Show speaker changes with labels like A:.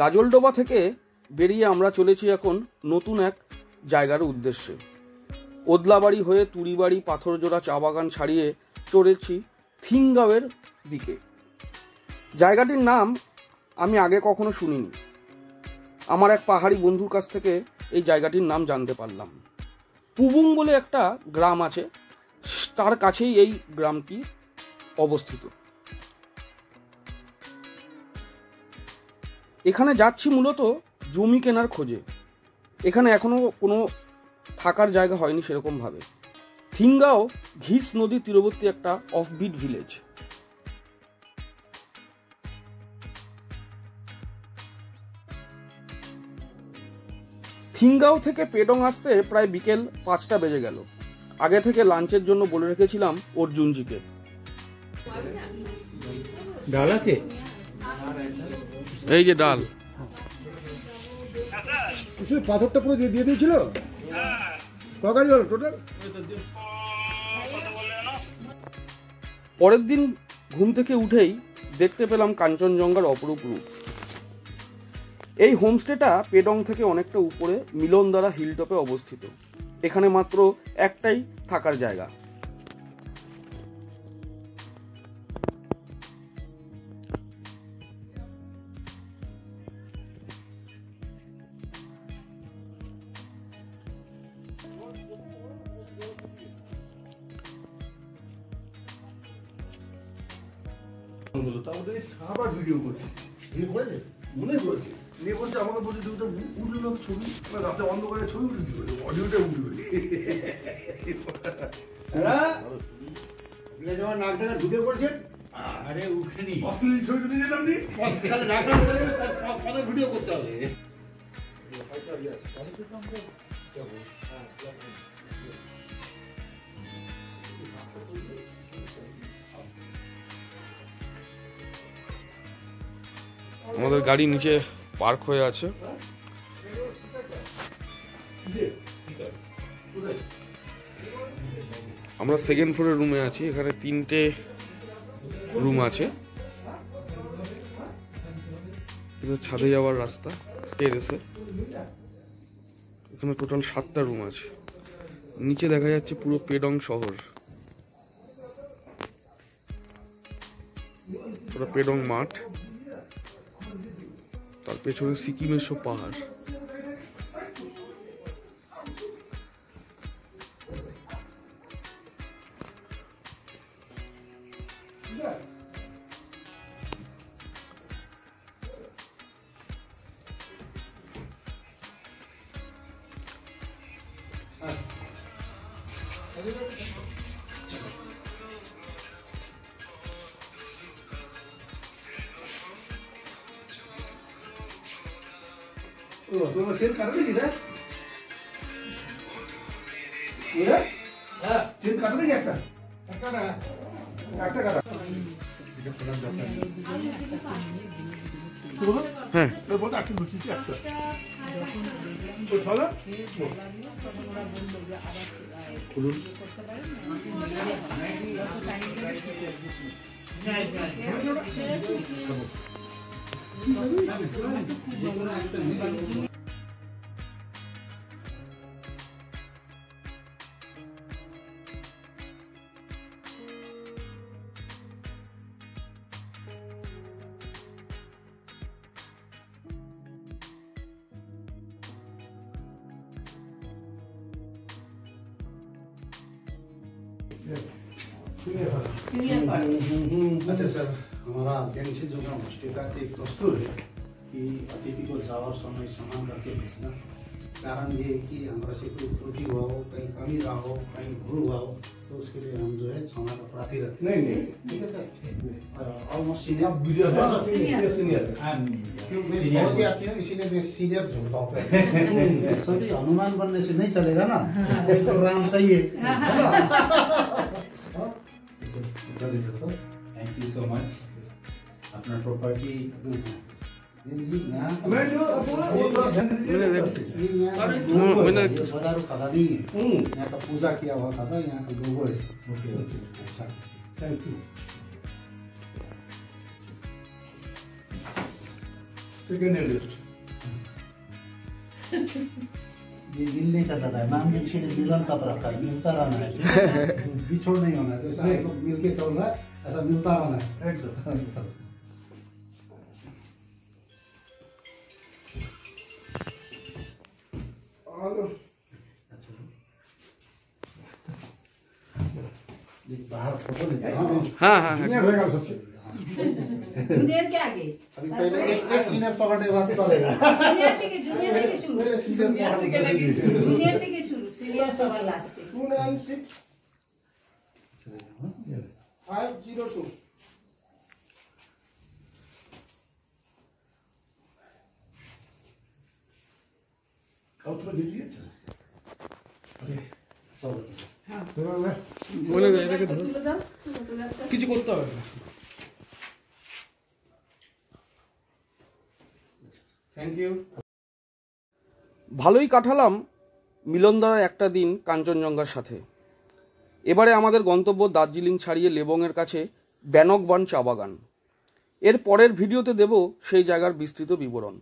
A: গাজলডোবা থেকে বেরিয়ে আমরা চলেছি এখন নতুন এক জায়গার উদ্দেশ্যে। ওদলাবাড়ি হয়ে তুড়িবাড়ি, পাথরজোড়া, চা বাগান ছাড়িয়ে চলেছি থিংগাঁওয়ের দিকে। জায়গাটির নাম আমি আগে কখনো শুনিনি। আমার এক পাহাড়ি বন্ধুর কাছ থেকে এই জায়গাটির নাম জানতে পারলাম। পুবুং বলে একটা গ্রাম আছে, তার কাছেই এই গ্রামটি অবস্থিত। এখানে যাচ্ছি মূলত জমি কেনার খোঁজে। এখানে এখনো কোনো থাকার জায়গা হয়নি সেরকমভাবে। থিংগাঁও ঘিস নদীর তীরবর্তী একটা অফবিট ভিলেজ। থিংগাঁও থেকে পেডং আসতে প্রায় বিকেল 5টা বেজে গেল। আগে থেকে লাঞ্চের জন্য বলে রেখেছিলাম অর্জুনজিকে।
B: ডাল আছে,
A: এই যে ডাল।
C: পাথরটা পুরো দিয়ে দিয়েছিল। কগাড়ি হলো টোটাল?
A: পরের দিন ঘুম থেকে উঠেই দেখতে পেলাম কাঞ্চনজঙ্ঘার অপরূপ রূপ। এই হোমস্টেটা পেডং থেকে অনেকটা উপরে মিলনদারা হিলটপে অবস্থিত। এখানে মাত্র একটাই থাকার জায়গা।
C: ভিডিও করছে, মনে করেছে নিয়ে বলছে আমাকে বলছে দুটো উঠলো ছবি, রাতে অন্ধকারে ছবি উঠে কি করে, অডিওটা উঠবে। যখন নাক ডাকা ঢুকে পড়ছেন,
B: আরে উঠেনি,
C: অশ্লীল ছবি তুলে যেতাম নি, তাহলে নাক ডাকা ভিডিও করতে হবে।
A: আমাদের গাড়ি নিচে পার্ক হয়ে আছে। আমরা সেকেন্ড ফ্লোরের রুমে আছি। এখানে 3টে রুম আছে। ছাদে যাওয়ার রাস্তা টেরেসে। এখানে টোটাল 7টা রুম আছে। নিচে দেখা যাচ্ছে পুরো পেডং শহর, পুরো পেডং মাঠ, তার পেছনে সিকিমের সব পাহাড়।
C: তোমার চেন কাটা দেখি স্যার, চেন কাটা দেখি একটা কাটা।
A: হ্যাঁ,
C: বলতে একটা লুচিছি একটা খুলুন। अच्छा सर, हमारा दिन से जो होमस्टे का एक दस्तूर है कि अतिथि को जाओ समय सामान करके भेजना। कारण ये है कि हमारा से कोई त्रुटि हुआ हो, कहीं कमी रहा हो, कहीं भूल हुआ हो, तो उसके लिए हम जो है क्षमा का प्रार्थी रहते हैं। नहीं ठीक है सर, ऑलमोस्ट सीनियर बहुत आती है, इसीलिए मैं सीनियर झुकता हूँ। सभी हनुमान बनने से नहीं चलेगा ना, एक तो राम सही है।
B: Thank you so much. अपना प्रॉपर्टी
C: यहाँ का पूजा किया हुआ था, यहाँ का लोगो है। ओके ओके, अच्छा थैंक यू।
D: सेकंड लिस्ट
C: ये मिलने का दादा है, नाम भी इसीलिए मिलन का रखा है, मिलता रहना है, बिछोड़ नहीं होना है, जैसा हम लोग मिल के चल रहा है ऐसा मिलता रहना है एकदम। बाहर फोटो लेते हैं।
A: हाँ हाँ हाँ
D: रहेगा सबसे
E: जूनियर के आगे
C: अभी पहले एक सीनियर पकड़ने के बाद चलेगा।
E: जूनियर থেকে শুরু
C: पहले सीनियर
E: जूनियर থেকে শুরু সিনিयर সবার লাস্টে
C: 296 502
D: आउटरो दीजिए
C: सब
A: বলে দেয় এটাকে ধরো।
E: তুলে দাও তুলে দাও
A: কিছু করতে হবে না। Thank you. ভালোই কাটালাম মিলনদার একটা দিন কাঞ্চনজঙ্ঘার সাথে। এবারে আমাদের গন্তব্য দার্জিলিং ছাড়িয়ে লেবংয়ের কাছে ব্যানকবান চা বাগান। এর পরের ভিডিওতে দেব সেই জায়গার বিস্তৃত বিবরণ।